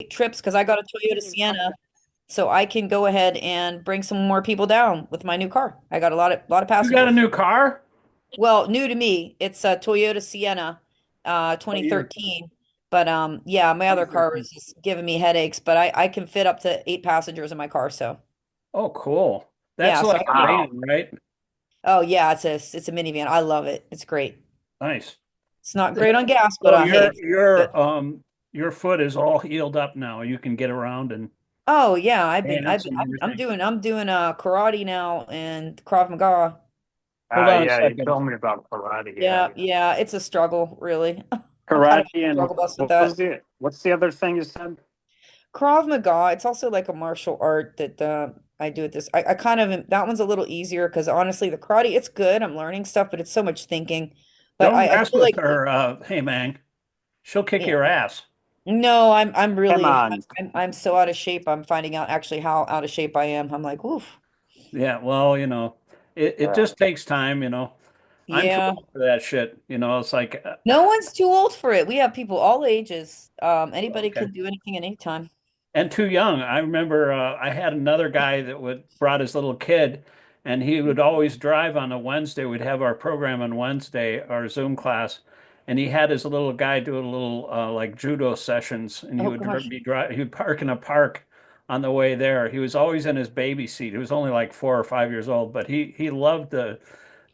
trips because I got a Toyota Sienna, so I can go ahead and bring some more people down with my new car. I got a lot of You got a passengers. new car? Well, new to me, it's a Toyota Sienna, Oh, you're 2013. But yeah, my other car was 2013. just giving me headaches, but I can fit up to 8 passengers in my car, so Oh, cool. That's yeah, so I like can a bring. van, right? Oh yeah, it's a minivan. I love it. It's great. Nice. It's not great on gas, but So hey, your it's good. your your foot is all healed up now. You can get around and Oh yeah, dance and I'm everything. doing karate now and Krav Maga. Hold on a Yeah, you second. told me about karate. Yeah, Yeah, yeah, it's a struggle, really. I'm kind of karate a and struggle bus with what was that. what's the other thing you said? Krav Maga, it's also like a martial art that I do at this. I kind of that one's a little easier because honestly, the karate, it's good. I'm learning stuff, but it's so much thinking. But Don't I mess feel with like her. Hey, man, she'll kick yeah, your ass. no, I'm Come really on. I'm so out of shape. I'm finding out actually how out of shape I am. I'm like, oof. Yeah, well, it Yeah. just takes time. I'm too Yeah. old for that shit. It's like, No one's too old for it. We have people all ages. Anybody okay. can do anything at any time. And too young. I remember I had another guy that would brought his little kid, and he would always drive on a Wednesday. We'd have our program on Wednesday, our Zoom class, and he had his little guy do a little like judo sessions, and he Oh would gosh. he would park in a park on the way there. He was always in his baby seat. He was only like 4 or 5 years old, but he loved the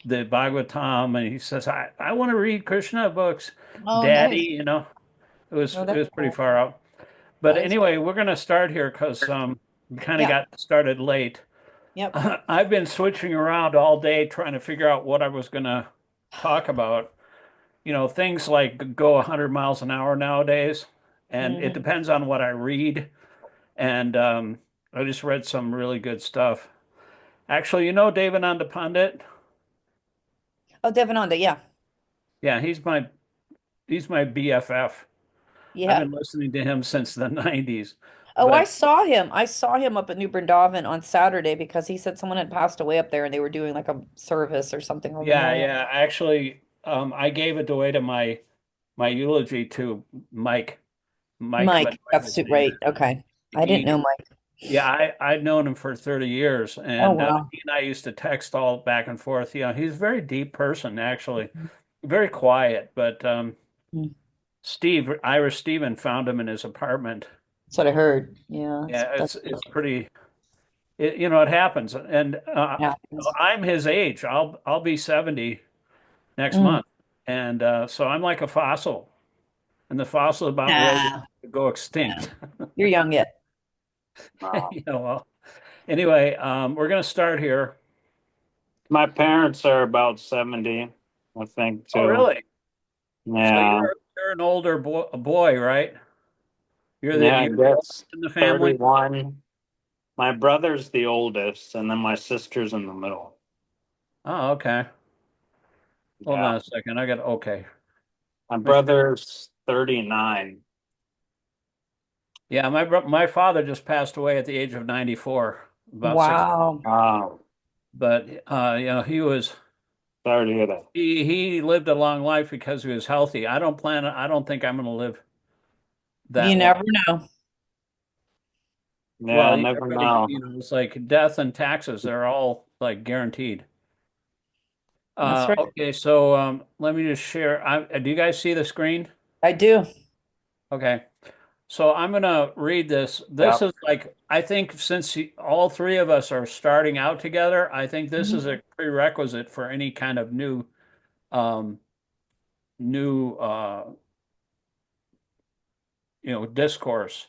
Bhagavatam, and he says, I want to read Krishna books, Oh, Daddy. nice. It was Oh, it that's was pretty cool. far out. But That is anyway, we're going to start here because we kind of yeah. got started late. Yep. I've been switching around all day trying to figure out what I was going to talk about. Things like go 100 miles an hour nowadays, and it Hmm. depends on what I read. And I just read some really good stuff. Actually, Devananda Pandit? Oh, Devananda, yeah. Yeah, he's my BFF. I've Yeah. been listening to him since the 90s. Oh, I But saw him. I saw him up at New Brindavan on Saturday because he said someone had passed away up there and they were doing like a service or something, a yeah, memorial. yeah, actually, I gave it away to my eulogy to Mike. Mike Mike, Benoit that's was his name. right. Okay. I didn't He, know Mike. yeah, I'd known him for 30 years, Oh, and wow. he and I used to text all back and forth. He's a very deep person, actually, very quiet. But Mhm. Irish Steven found him in his apartment. That's what I heard. Yeah, Yeah, that's it's pretty. It happens, and happens. I'm his age. I'll be 70 next Mm. month, and so I'm like a fossil, and the fossil is about ready Nah, to go nah. extinct. You're young yet. Wow. Well, anyway, we're going to start here. My parents are about 70, I think, Oh, too. really? So Yeah. you're an older boy, right? Yeah, I You're the guess oldest in the family. 31. My brother's the oldest, and then my sister's in the middle. Oh, okay. Hold Yeah. on a second. I got okay. My Make sure. brother's 39. Yeah, my father just passed away at the age of 94, about 6 months. Wow. Oh, But sorry to hear that. he lived a long life because he was healthy. I don't think I'm going to live You that long. never know. Yeah, Well, never everybody, know. it's like death and taxes, they're all like guaranteed. That's right. Okay, so let me just share. Do you guys see the screen? I do. Okay, so I'm gonna read this. This Yep. is like I think since all three of us are starting out together, I think this is Mhm. a prerequisite for any kind of um, new discourse.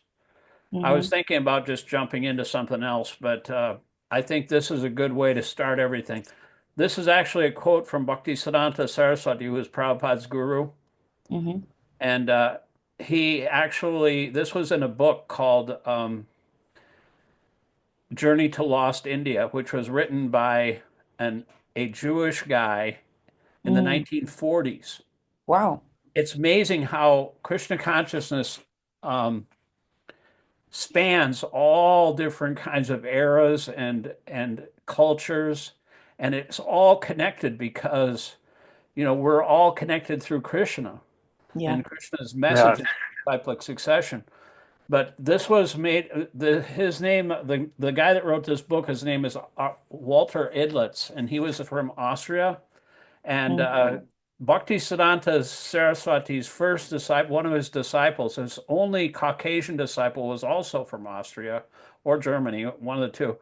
I was Mhm. thinking about just jumping into something else, but I think this is a good way to start everything. This is actually a quote from Bhaktisiddhanta Saraswati, who was Prabhupada's guru. Mhm. And this was in a book called Journey to Lost India, which was written by a Jewish guy in the Mm. 1940s. Wow. It's amazing how Krishna consciousness um, spans all different kinds of eras and cultures, and it's all connected because we're all connected through Krishna Yeah. and Krishna's Yeah. message in cyclic succession. But this was made, his name, the guy that wrote this book, his name is Walter Idlitz, and he was from Austria. And Bhaktisiddhanta Saraswati's first disciple, one of his disciples, his only Caucasian disciple, was also from Austria or Germany, one of the two.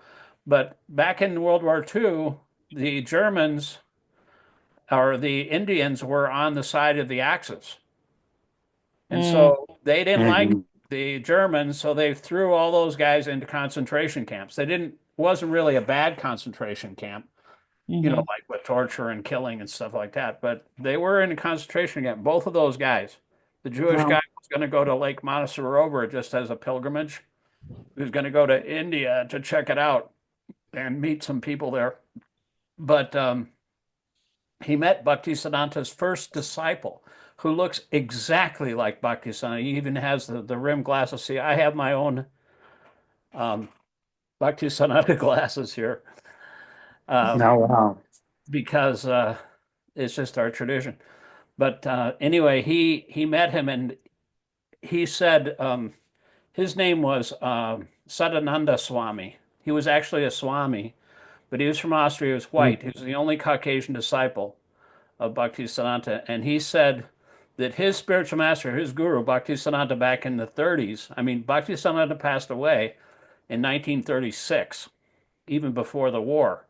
But back in World War II, the Germans or the Indians were on the side of the Axis. And Mm, so they didn't like Mhm. the Germans, so they threw all those guys into concentration camps. They didn't, wasn't really a bad concentration camp, hmm like with torture and killing and stuff like that. But they were in a concentration camp, both of those guys. The Jewish guy Wow. was going to go to Lake Manasarova just as a pilgrimage. He was going to go to India to check it out and meet some people there. But he met Bhaktisiddhanta's first disciple, who looks exactly like Bhaktisiddhanta. He even has the rim glasses. See, I have my own um, Bhaktisiddhanta glasses here Oh, wow. because it's just our tradition. But anyway, he met him and he said his name was Sadananda Swami. He was actually a Swami, but he was from Austria. He was white. He was the only Caucasian disciple of Bhaktisiddhanta. And he said that his spiritual master, his guru, Bhaktisiddhanta, back in the 30s, I mean, Bhaktisiddhanta passed away in 1936, even before the war.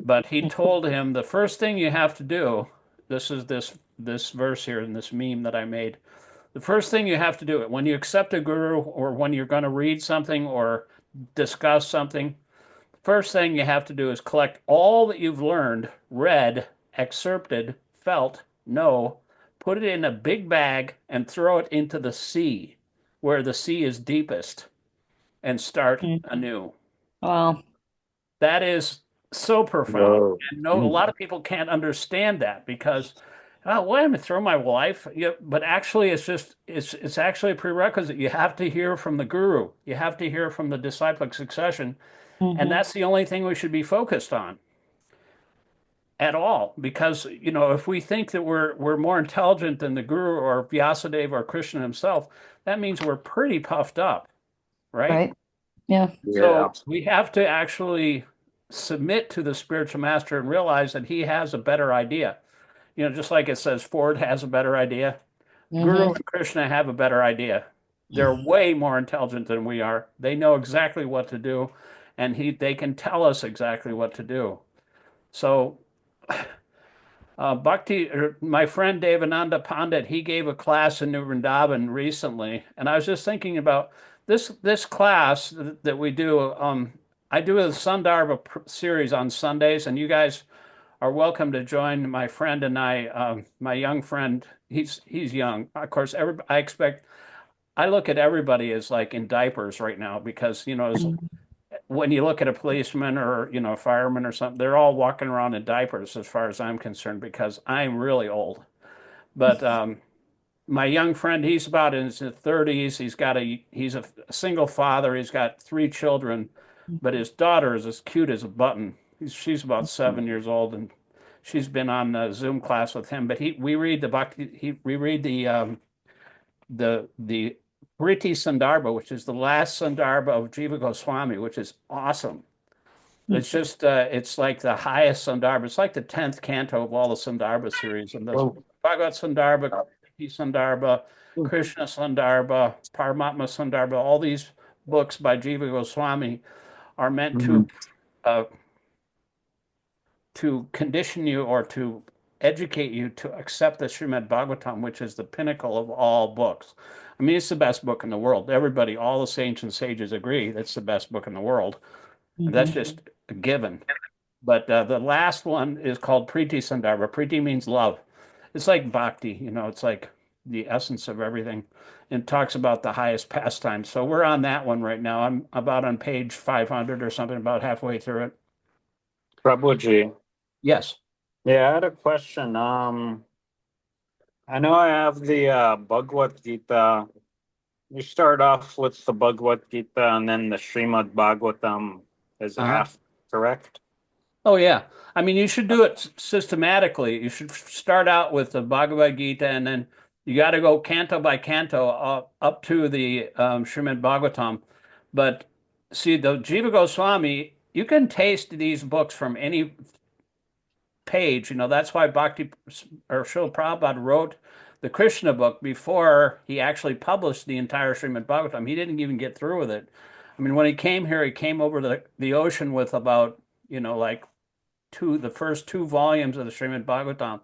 But he told him the first thing you have to do, this is this verse here in this meme that I made. The first thing you have to do when you accept a guru or when you're going to read something or discuss something, first thing you have to do is collect all that you've learned, read, excerpted, felt, know, put it in a big bag and throw it into the sea where the sea is deepest and start anew. Wow. That is so profound. Whoa. And no, a Mhm. lot of people can't understand that because, oh, well, I'm gonna throw my life. Yeah, but actually, it's actually a prerequisite. You have to hear from the guru. You have to hear from the disciplic succession, and hmm that's the only thing we should be focused on at all. Because if we think that we're more intelligent than the guru or Vyasadeva or Krishna himself, that means we're pretty puffed up, right? Right. Yeah. Yeah. So we have to actually submit to the spiritual master and realize that he has a better idea. Just like it says Ford has a better idea, Guru hmm and Krishna have a better idea. They're way more intelligent than we are. They know exactly what to do, and they can tell us exactly what to do. So my friend Devananda Pandit, he gave a class in New Vrindavan recently, and I was just thinking about this class that we do. I do a Sundarbha series on Sundays, and you guys are welcome to join my friend and I. My young friend, he's young. Of course, I look at everybody as like in diapers right now because when you look at a policeman or a fireman or something, they're all walking around in diapers as far as I'm concerned because I'm really old. But my young friend, he's about in his 30s. He's a single father. He's got three children, but his daughter is as cute as a button. She's about 7 years old, and she's been on a Zoom class with him. But we read the Priti Sandarbha, which is the last Sandarbha of Jiva Goswami, which is awesome. It's like the highest Sandarbha. It's like the 10th canto of all the Sandarbha series. And this Whoa. Bhagavad Sandarbha, Kriti Sandarbha, Krishna Sandarbha, Paramatma Sandarbha, all these books by Jiva Goswami are meant Mhm. uh, to condition you or to educate you to accept the Srimad Bhagavatam, which is the pinnacle of all books. I mean, it's the best book in the world. Everybody, all the saints and sages agree that's the best book in the world. And that's hmm just a given. But the last one is called Priti Sandarbha. Priti means love. It's like bhakti, it's like the essence of everything. And talks about the highest pastime. So we're on that one right now. I'm about on page 500 or something, about halfway through it. Prabhuji. Yes. Yeah, I had a question. I know I have the Bhagavad Gita. You start off with the Bhagavad Gita and then the Srimad Bhagavatam is Uh-huh. after, correct? Oh, yeah. I mean, you should do it systematically. You should start out with the Bhagavad Gita and then You got to go canto by canto up to the Srimad Bhagavatam. But see, the Jiva Goswami, you can taste these books from any page. That's why Bhakti or Srila Prabhupada wrote the Krishna book before he actually published the entire Srimad Bhagavatam. He didn't even get through with it. I mean, when he came here, he came over the ocean with about, like the first two volumes of the Srimad Bhagavatam.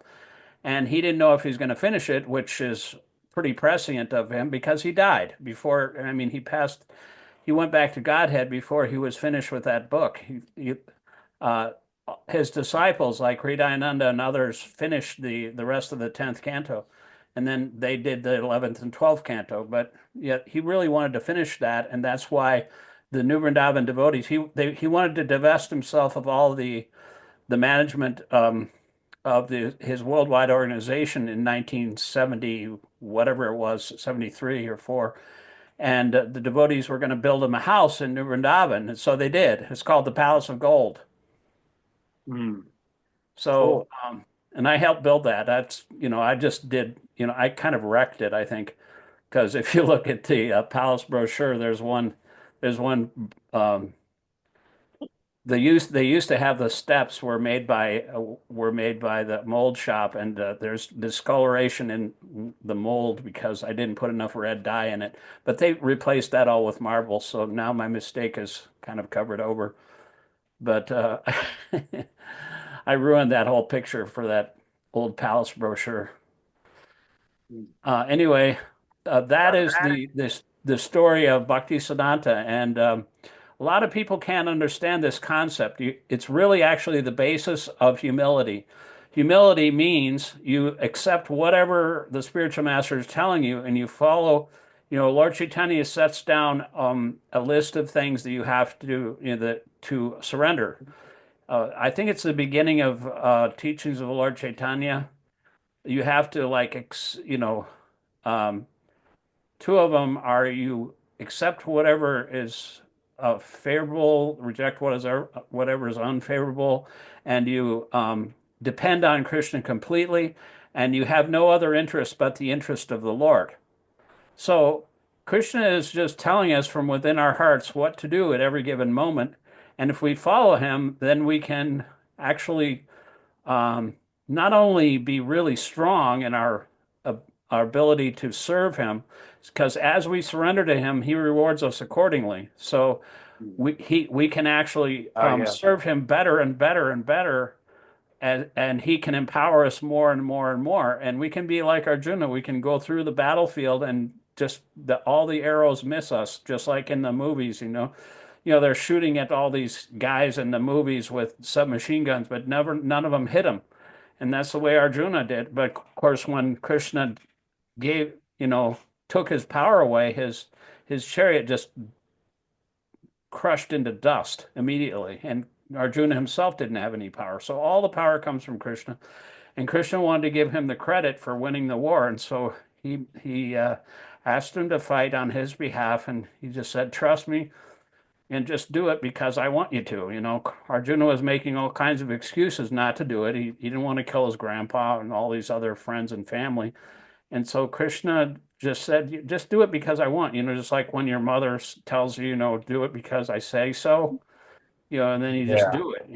And he didn't know if he was going to finish it, which is pretty prescient of him because he died before. I mean, he went back to Godhead before he was finished with that book. Uh, his disciples, like Hridayananda and others, finished the rest of the 10th canto. And then they did the 11th and 12th canto. But yet he really wanted to finish that. And that's why the New Vrindavan devotees, he wanted to divest himself of all the management of his worldwide organization in 1970, whatever it was, 73 or 4. And the devotees were going to build him a house in New Vrindavan. And so they did. It's called the Palace of Gold. Mm. So, Cool. and I helped build that. That's, I just did, I kind of wrecked it, I think. Because if you look at the palace brochure, there's one they used to have the steps were made by the mold shop, and there's discoloration in the mold because I didn't put enough red dye in it. But they replaced that all with marble, so now my mistake is kind of covered over. But I ruined that whole picture for that old palace brochure. Mm. Anyway, that is the story of Bhaktisiddhanta, and a lot of people can't understand this concept. It's really actually the basis of humility. Humility means you accept whatever the spiritual master is telling you, and you follow. Lord Chaitanya sets down a list of things that you have to do, to surrender. I think it's the beginning of teachings of the Lord Chaitanya. You have to um, two of them are you accept whatever is favorable, reject whatever is unfavorable, and you depend on Krishna completely, and you have no other interest but the interest of the Lord. So Krishna is just telling us from within our hearts what to do at every given moment, and if we follow him, then we can actually um, not only be really strong in our ability to serve him, because as we surrender to him, he rewards us accordingly. So Mm. we can actually Oh yeah. serve him better and better and better, and he can empower us more and more and more. And we can be like Arjuna. We can go through the battlefield and just all the arrows miss us, just like in the movies. They're shooting at all these guys in the movies with submachine guns, but none of them hit him. And that's the way Arjuna did. But of course, when Krishna gave, took his power away, his chariot just crushed into dust immediately. And Arjuna himself didn't have any power. So all the power comes from Krishna. And Krishna wanted to give him the credit for winning the war. And so he asked him to fight on his behalf. And he just said, trust me and just do it because I want you to. Arjuna was making all kinds of excuses not to do it. He didn't want to kill his grandpa and all these other friends and family. And so Krishna just said, just do it because I want, just like when your mother tells you, do it because I say so, and then you just Yeah. do it.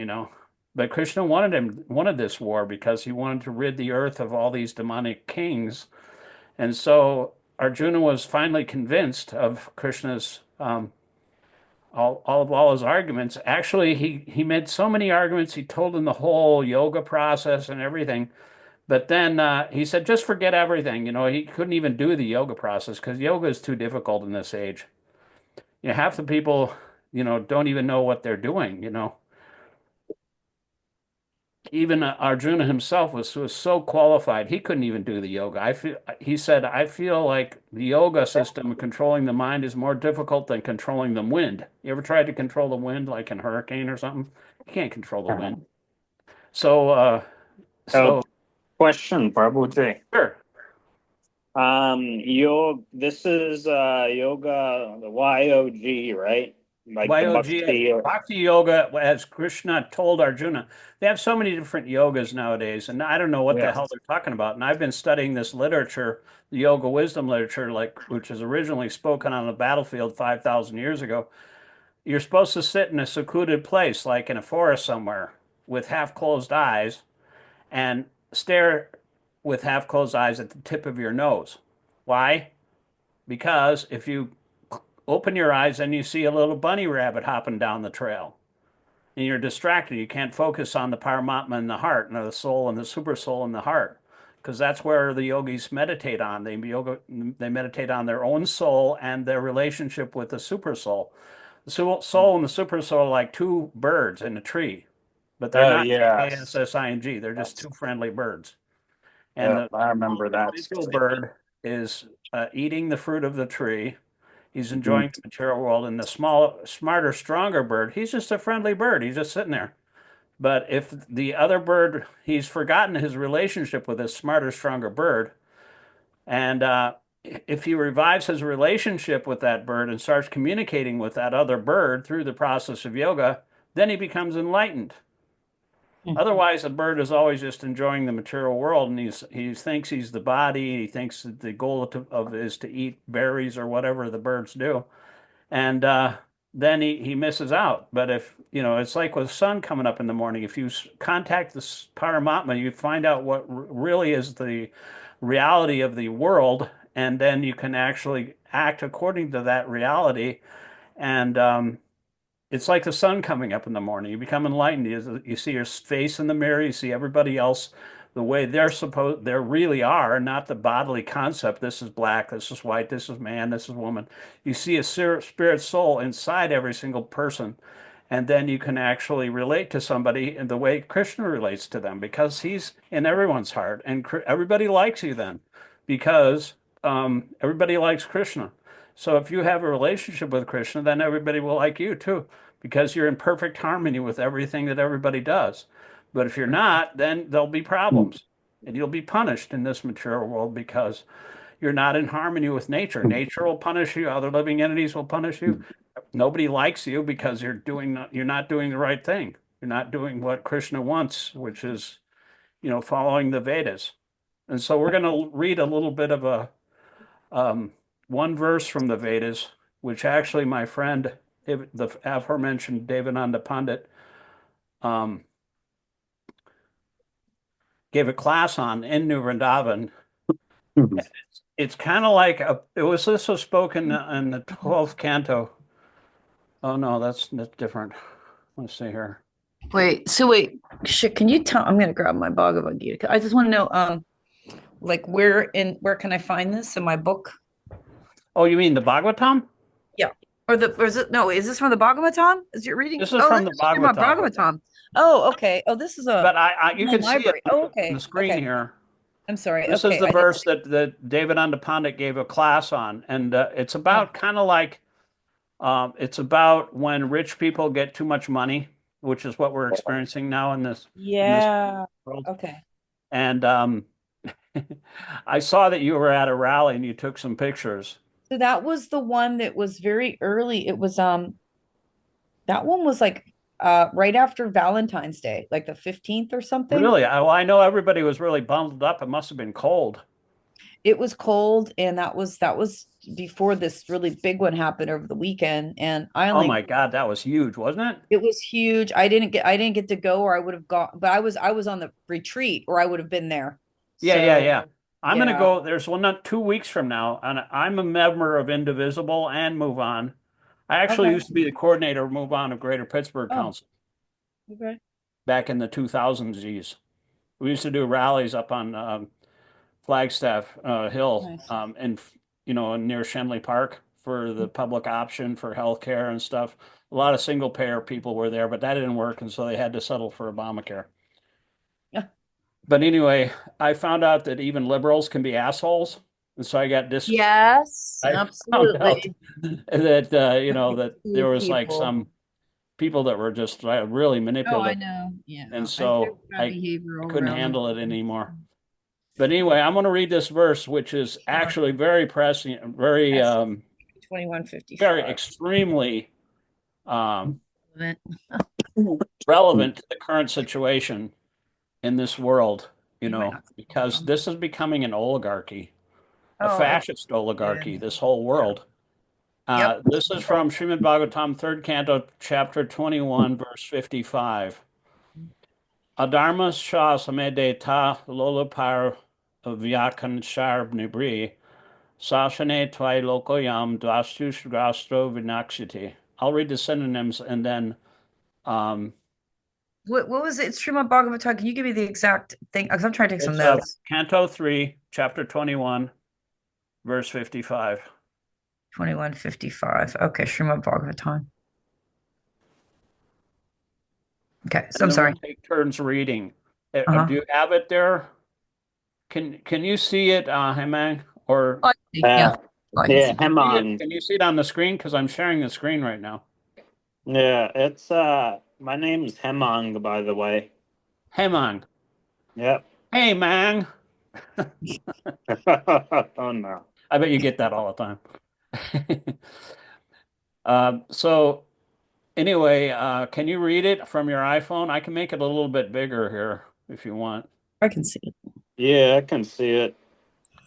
But Krishna wanted this war because he wanted to rid the earth of all these demonic kings. And so Arjuna was finally convinced of Krishna's all his arguments. Actually, he made so many arguments. He told him the whole yoga process and everything. But then he said, just forget everything. He couldn't even do the yoga process because yoga is too difficult in this age. Half the people, don't even know what they're doing. Even Arjuna himself was so qualified, he couldn't even do the yoga. He said, I feel like the yoga system controlling the mind is more difficult than controlling the wind. You ever tried to control the wind like in a hurricane or something? You can't control the Uh-huh. wind. So, So so question, Prabhuji. sure. This is yoga, the YOG, right? like the YOG, bhakti. Bhakti Yoga, as Krishna told Arjuna, they have so many different yogas nowadays, and I don't know what the Yeah. hell they're talking about. And I've been studying this literature, the yoga wisdom literature, like which was originally spoken on the battlefield 5,000 years ago. You're supposed to sit in a secluded place, like in a forest somewhere, with half-closed eyes, and stare with half-closed eyes at the tip of your nose. Why? Because if you open your eyes and you see a little bunny rabbit hopping down the trail, and you're distracted. You can't focus on the Paramatma in the heart, and the soul and the super soul in the heart, because that's where the yogis meditate on. They meditate on their own soul and their relationship with the super soul. The soul and the super soul are like two birds in a tree, but they're not Yes. KSSING. They're just That's, two friendly birds. And yeah, the I remember small that. individual bird is eating the fruit of the tree. He's Mhm. enjoying the material world. And the smarter, stronger bird, he's just a friendly bird. He's just sitting there. But if the other bird, he's forgotten his relationship with this smarter, stronger bird. And if he revives his relationship with that bird and starts communicating with that other bird through the process of yoga, then he becomes enlightened. Otherwise, the bird is always just enjoying the material world, and he thinks he's the body. He thinks that the goal of is to eat berries or whatever the birds do, and then he misses out. But if you know, it's like with the sun coming up in the morning. If you contact the Paramatma, you find out what really is the reality of the world, and then you can actually act according to that reality. And it's like the sun coming up in the morning. You become enlightened. You see your face in the mirror. You see everybody else the way they really are, not the bodily concept. This is black, this is white, this is man, this is woman. You see a spirit soul inside every single person. And then you can actually relate to somebody in the way Krishna relates to them because he's in everyone's heart. And everybody likes you then because everybody likes Krishna. So if you have a relationship with Krishna, then everybody will like you too, because you're in perfect harmony with everything that everybody does. But if you're not, then there'll be problems and you'll be punished in this material world because you're not in harmony with nature. Nature will punish you, other living entities will punish you. Nobody likes you because you're not doing the right thing. You're not doing what Krishna wants, which is, following the Vedas. And so we're going to read a little bit of a um, one verse from the Vedas, which actually my friend, the aforementioned Devananda Pandit, um, gave a class on in New Vrindavan. It's kind of like this was spoken in the 12th canto. Oh no, that's different. Let's see here. Wait, shit, can you tell? I'm gonna grab my Bhagavad Gita. I just want to know, like where can I find this in my book? Oh, you mean the Bhagavatam? Yeah. Or is it no, is this from the Bhagavatam? Is it reading? This is Oh, from this the is from my Bhagavatam, Bhagavatam. Oh, okay. Oh, this is a but you online can see it library. Oh, on the okay. screen Okay. here. I'm sorry. This is Okay. the I didn't verse that Devananda Pandit gave a class on, and it's oh, about kind of like it's about when rich people get too much money, which is what we're experiencing now in this yeah. world. Okay. And I saw that you were at a rally and you took some pictures. So that was the one that was very early. It was that one was like right after Valentine's Day, like the 15th or something. Really? Well, I know everybody was really bundled up. It must have been cold. It was cold and that was before this really big one happened over the weekend and I Oh only my God, that was huge, wasn't it? it was huge. I didn't get to go or I would have gone, but I was on the retreat or I would have been there. Yeah, yeah, So yeah. I'm gonna yeah. go. There's one not 2 weeks from now, and I'm a member of Indivisible and Move On. I actually Okay. used to be the coordinator of Move On of Greater Pittsburgh Oh, Council okay. back in the 2000s. We used to do rallies up on Flagstaff Hill, Nice. and near Shenley Park for the public option for healthcare and stuff. A lot of single payer people were there, but that didn't work, and so they had to settle for Obamacare. Yeah. But anyway, I found out that even liberals can be assholes, and so Yes, I found out absolutely. that that there You was like people. some people that were just really Oh, I manipulative, know. and Yeah. I hear so bad behavior I all couldn't around. handle it anymore. But anyway, I'm going to read this verse, which is Sure. actually very pressing, very, Yes. very 2155. extremely um, Relevant. relevant to the current situation in this world, You might not. because this is becoming an oligarchy, a Oh, it fascist oligarchy, is. this whole Yeah. world. Yep. This is from Srimad Bhagavatam, third canto, chapter 21, verse 55. Adharma Shah Samede Ta Lolapar Vyakanshar Nibri Sashane Twai Lokoyam Dvastush Gastro Vinakshiti. I'll read the synonyms and then um, What was it? It's Srimad Bhagavatam. Can you give me the exact thing? Because I'm trying to take some it's notes. Canto 3, chapter 21, verse 55. 2155. Okay, Srimad Bhagavatam. Okay, so And I'm then we'll sorry. take turns reading. Do Uh-huh. you have it there? Can you see it, Hemang? Or Oh, I see. Yeah. Uh, Oh, I can yeah, see. Hemon. can you see it on the screen? Because I'm sharing the screen right now. Yeah, it's my name's Hemong, by the way. Hemang. Yep. Hey, man. Oh no. I bet you get that all the time. So anyway, can you read it from your iPhone? I can make it a little bit bigger here if you want. I can see it. Yeah, I can see it.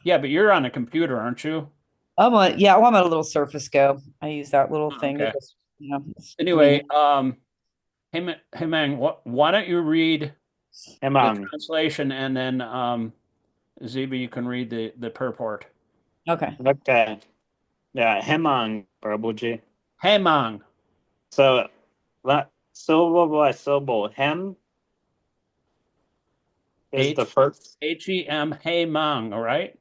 Yeah, but you're on a computer, aren't you? Yeah, I'm on a little Surface Go. I use that little Oh, thing to okay. just, Anyway, stream. hey man, why don't you read the Hemong. translation and then Ziba, you can read the purport. Okay. Okay. Yeah, Hemong, Prabhuji. Hemang, So syllable by syllable, hem is the H first Hem, Hemang, all right?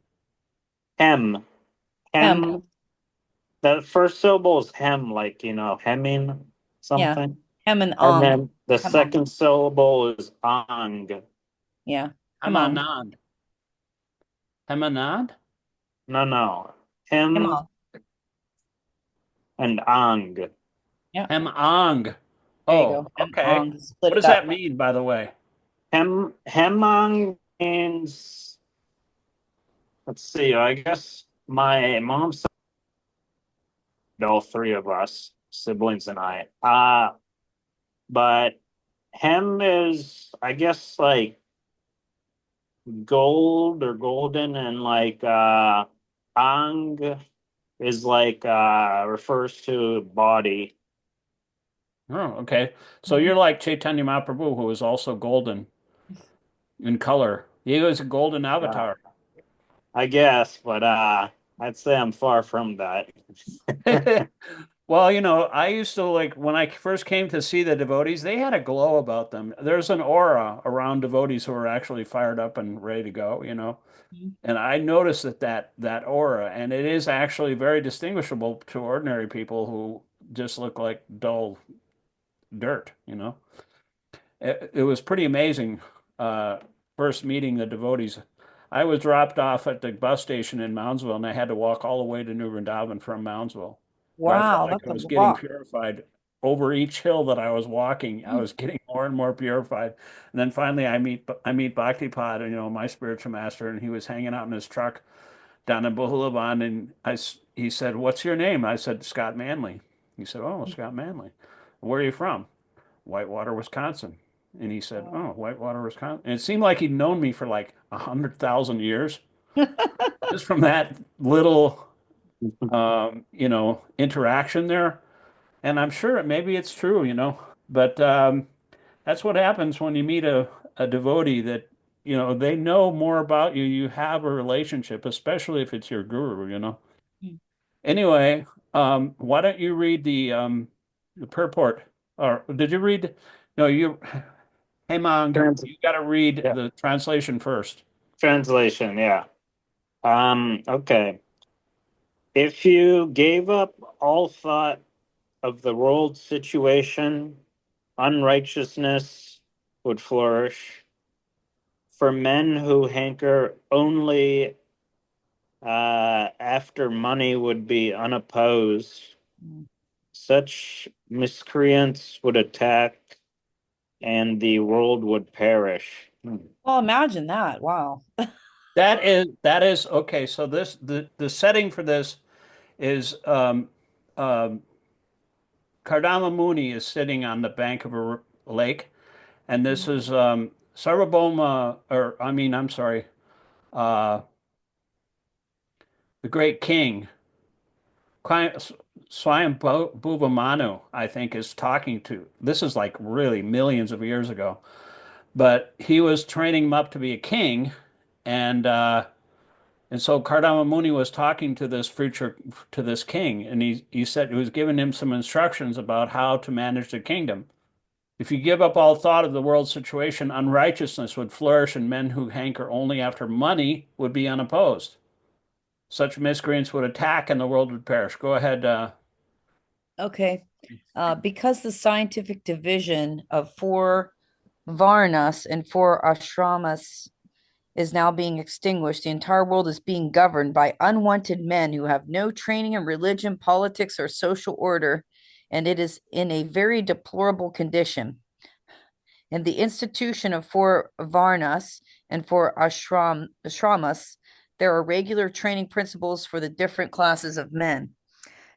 hem. Hem. Hem. The first syllable is hem, like hemming Yeah. something. Hem and And ong. then the Hem ong. second syllable is ang. Yeah. Hem ong. Hemanad. Hemanad? No, no. Hem Hem ong. and ang. Yeah. Hemang. There you Oh, go. Hem okay. ong. What Split it does up. that mean, by the way? Hemang means, let's see, I guess my mom's all three of us, siblings and I. But hem is, I guess, like gold or golden, and like ang is like refers to body. Oh, okay. So Mhm. you're like Chaitanya Mahaprabhu, who is also golden in color. He was a golden Uh, avatar. I guess, but I'd say I'm far from that. Well, I used to like when I first came to see the devotees, they had a glow about them. There's an aura around devotees who are actually fired up and ready to go. Mhm. And I noticed that aura, and it is actually very distinguishable to ordinary people who just look like dull dirt. It was pretty amazing first meeting the devotees. I was dropped off at the bus station in Moundsville, and I had to walk all the way to New Vrindavan from Moundsville, where I felt Wow, like that's I a was getting walk. purified over each hill that I was walking. I Mm. was getting more and more purified. And then finally I meet Bhaktipad, my spiritual master, and he was hanging out in his truck down in Bahulaban, and he said, "What's your name?" I said, "Scott Manley." He said, "Oh, Scott Manley. Where are you from?" "Whitewater, Wisconsin." And he said, "Oh, Whitewater, Wisconsin." And it seemed like he'd known me for like 100,000 years, just from that little, interaction there. And I'm sure maybe it's true. But that's what happens when you meet a devotee that, they know more about you. You have a relationship, especially if it's your guru. Mm. Anyway, why don't you read the purport? Or did you read? No, hey, Mang, Trans- you got to read yeah, the translation first. translation, yeah. Okay. If you gave up all thought of the world situation, unrighteousness would flourish. For men who hanker only after money would be unopposed. Mm. Such miscreants would attack and the world would perish. Well, imagine that. Wow. That is okay. So the setting for this is Kardama Muni is sitting on the bank of a lake, and this is Sarvabhauma, or I mean, I'm sorry, uh, the great king, Swayambhuva Manu, I think, is talking to. This is like really millions of years ago, but he was training him up to be a king, and so Kardama Muni was talking to this future to this king, and he said he was giving him some instructions about how to manage the kingdom. If you give up all thought of the world's situation, unrighteousness would flourish, and men who hanker only after money would be unopposed. Such miscreants would attack, and the world would perish. Go ahead. Okay. Because the scientific division of four Varnas and four ashramas is now being extinguished, the entire world is being governed by unwanted men who have no training in religion, politics, or social order, and it is in a very deplorable condition. In the institution of four Varnas and four ashramas, there are regular training principles for the different classes of men.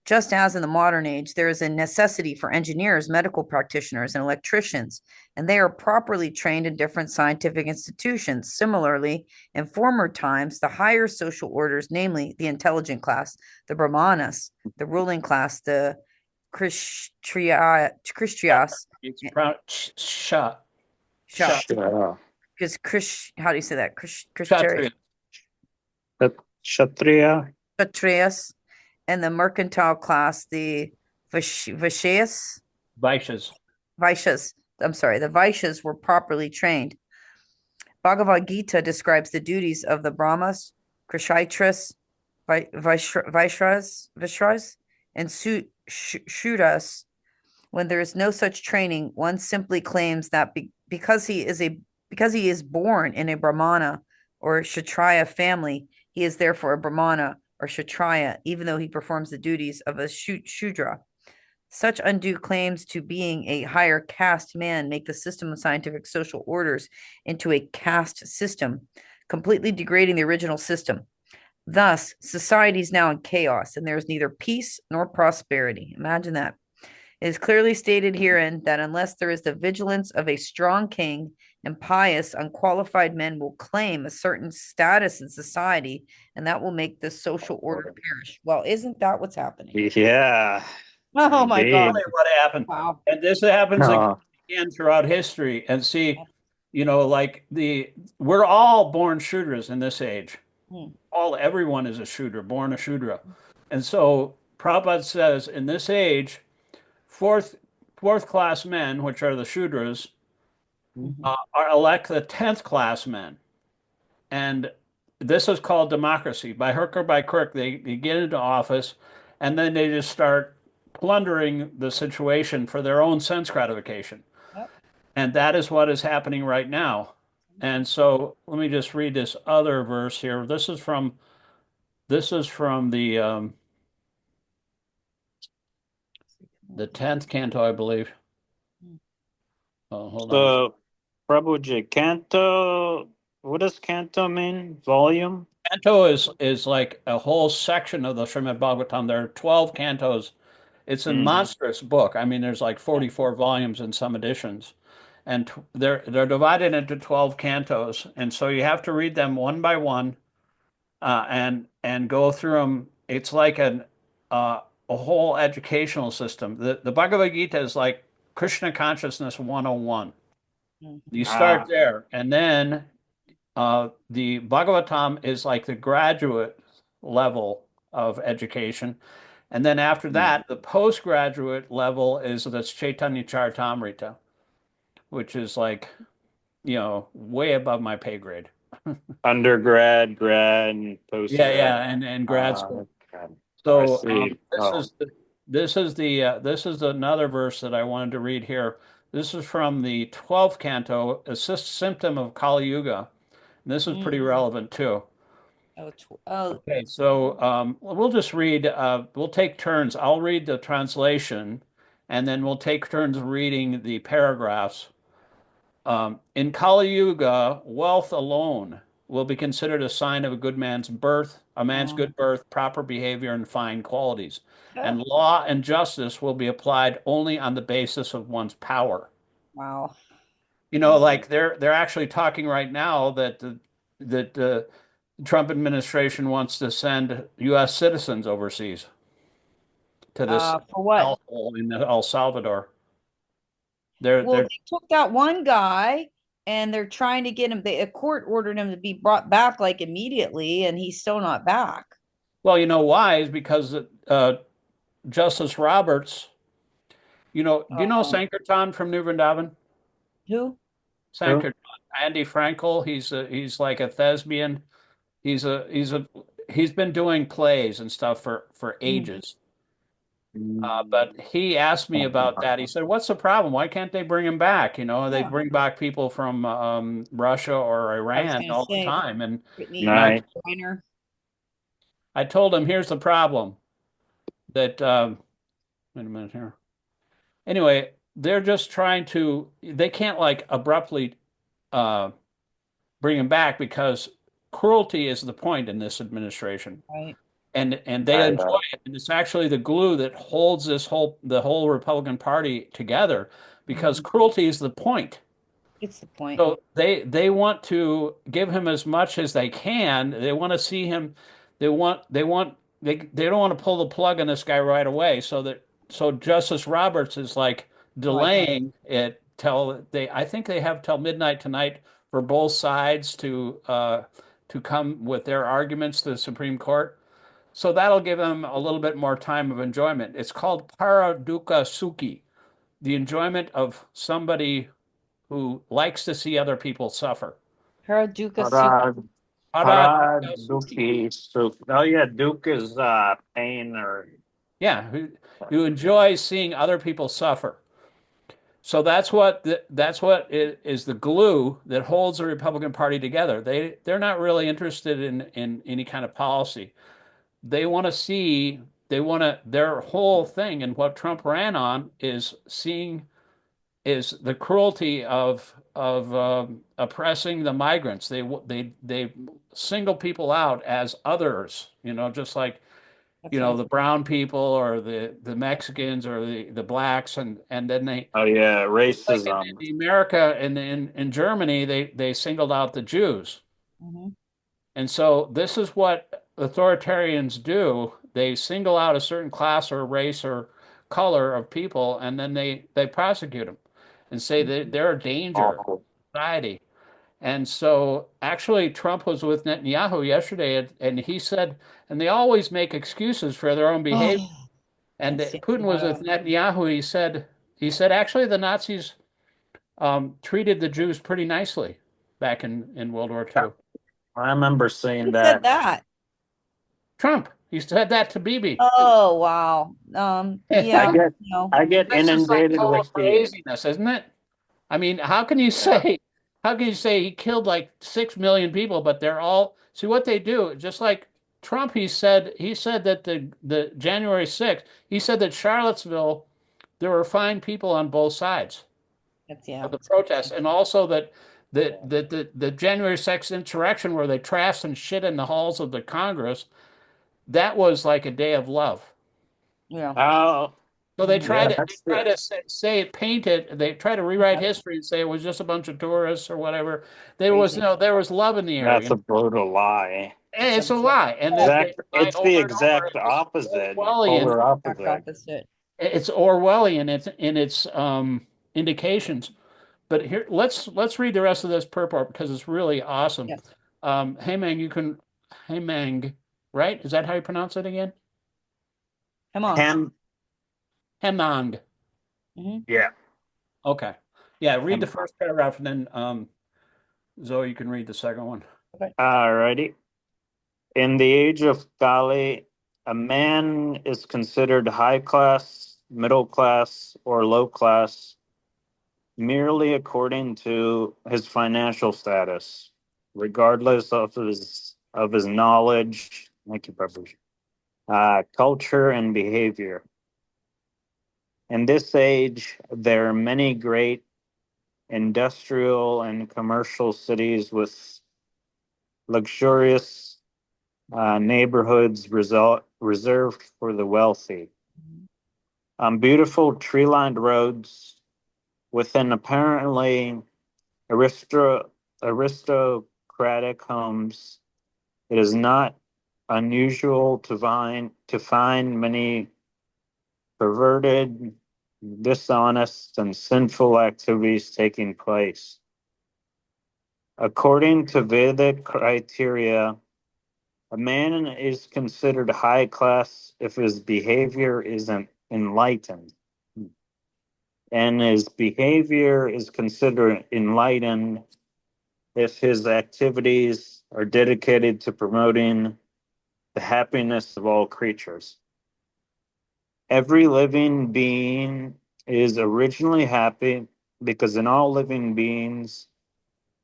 Just as in the modern age, there is a necessity for engineers, medical practitioners, and electricians, and they are properly trained in different scientific institutions. Similarly, in former times, the higher social orders, namely the intelligent class, the Brahmanas, the ruling class, the Kshatriyas, It's shot, Shah, shot, Kshatriya. because how do you say that? Kshatriya, Kshatriya. Kshatriyas, and the mercantile class, the Vaishyas, Vaishyas. Vaishyas. I'm sorry, the Vaishyas were properly trained. Bhagavad Gita describes the duties of the Brahmas, Kshatriyas, Vaishras, and Shudras. When there is no such training, one simply claims that because he is born in a Brahmana or Kshatriya family, he is therefore a Brahmana or Kshatriya, even though he performs the duties of a Shudra. Such undue claims to being a higher caste man make the system of scientific social orders into a caste system, completely degrading the original system. Thus, society is now in chaos, and there is neither peace nor prosperity. Imagine that. It is clearly stated herein that unless there is the vigilance of a strong king and pious, unqualified men will claim a certain status in society, and that will make the social order perish. Well, isn't that what's happening? Yeah, Oh my God. indeed. Really what happened. Wow. And this happens Uh, again throughout history. And see, like we're all born Shudras in this age. Hmm. Everyone is a Shudra, born a Shudra. And so Prabhupada says in this age, fourth class men, which are the Shudras, Mhm. are elect the 10th class men. And this is called democracy. By hook or by crook, they get into office and then they just start plundering the situation for their own sense gratification. Yep. And that is what is happening right now. And so let me just read this other verse here. This is from the 10th canto, I believe. Oh, hold on. so, Prabhuji, canto, what does canto mean? Volume? Canto is like a whole section of the Srimad Bhagavatam. There are 12 cantos. It's a Mm. monstrous book. I mean, there's like 44 volumes in some editions, and they're divided into 12 cantos, and so you have to read them one by one, and go through them. It's like a whole educational system. The Bhagavad Gita is like Krishna Consciousness 101. Mhm. You start Ah, there, and then the Bhagavatam is like the graduate level of education. And then after mm. that, the postgraduate level is this Chaitanya Charitamrita, which is like, way above my pay grade. Undergrad, grad, and Yeah, postgrad. yeah, and grad Ah, school. okay. I So see. this Oh. is this is another verse that I wanted to read here. This is from the 12th canto, a symptom of Kali Yuga. And this is pretty Mm. relevant too. Oh, Okay, so we'll just read, we'll take turns. I'll read the translation, and then we'll take turns reading the paragraphs. In Kali Yuga, wealth alone will be considered a sign of a good man's birth, a man's good birth, proper behavior, and fine qualities. And law and justice will be applied only on the basis of one's power. Wow. You know, like they're actually talking right now that the Trump administration wants to send U.S. citizens overseas to this For what? hellhole in El Salvador. Well, They're they took that one guy and they're trying to get him. A court ordered him to be brought back like immediately, and he's still not back. well, you know why? Is because Justice Roberts, do you know Um, Sankirtan from New Vrindavan? who? Who? Sankirtan, Andy Frankel. He's like a thespian. He's been doing plays and stuff for ages. But he asked me about that. He said, "What's the problem? Why can't they bring him back? You know, they Yeah, bring back people from Russia or I was Iran gonna all the say time." And Brittany and I Right. Griner. I told him, "Here's the problem. That wait a minute here. Anyway, they're just trying to. They can't like abruptly uh, bring him back because cruelty is the point in this administration." Right. And they Right. enjoy it. And it's actually the glue that holds the whole Republican Party together because cruelty is the point. It's the point. So they want to give him as much as they can. They want to see him. They don't want to pull the plug on this guy right away. So Justice Roberts is like Oh, I can't. delaying it till I think they have till midnight tonight for both sides to come with their arguments to the Supreme Court. So that'll give them a little bit more time of enjoyment. It's called para dukkha sukhi, the enjoyment of somebody who likes to see other people suffer. Harajuka Su. Para, Para para dukkha sukhi. Duki. Oh yeah, Duke is pain or Yeah, who enjoys seeing other people suffer. So that's what is the glue that holds the Republican Party together. They're not really interested in any kind of policy. They want to see their whole thing and what Trump ran on is the cruelty of oppressing the migrants. They single people out as others, just like That's right. the brown people or the Mexicans or the blacks and then they oh yeah, like in racism. the America in Germany they singled out the Jews. Mhm. And so this is what authoritarians do. They single out a certain class or race or color of people, and then they prosecute them and say that they're a danger to Awful. society. And so actually Trump was with Netanyahu yesterday and he said, and they always make excuses for their own behavior. Oh, And can't stand Putin was with that. Netanyahu. He said actually the Nazis treated the Jews pretty nicely back in World War II. I remember seeing Who said that. that? Trump. He said that to Bibi. Oh, wow. I Yeah, get no. I get This is like inundated total with the craziness, isn't it? I mean, how can you say he killed like 6 million people, but they're all see what they do, just like Trump, he said that the January 6th, he said that Charlottesville, there were fine people on both sides That's yeah. of the protests, and also that the January 6th insurrection where they trashed and shit in the halls of the Congress, that was like a day of love. Yeah. oh So they try yeah, to that's paint it. They try to rewrite history and say it was just a bunch of tourists or whatever. Crazy. There was love in the air. that's a brutal lie. And it's a lie, and they lie It's the over and over. exact opposite, Orwellian. polar Exact opposite. opposite. It's Orwellian. It's in its indications. But here, let's read the rest of this purport because it's really awesome. Yes. Hemang, right? Is that how you pronounce it again? Come on. Ham, Hemang. yeah. Okay. Yeah, read the Hemang. first paragraph and then Zoe, you can read the second one. Alrighty. In the age of Kali, a man is considered high class, middle class, or low class merely according to his financial status, regardless of his knowledge, thank you, Preparation, culture, and behavior. In this age, there are many great industrial and commercial cities with luxurious neighborhoods reserved for the wealthy. On beautiful tree-lined roads within apparently aristocratic homes, it is not unusual to find many perverted, dishonest, and sinful activities taking place. According to Vedic criteria, a man is considered high class if his behavior isn't enlightened, and his behavior is considered enlightened if his activities are dedicated to promoting the happiness of all creatures. Every living being is originally happy because in all living beings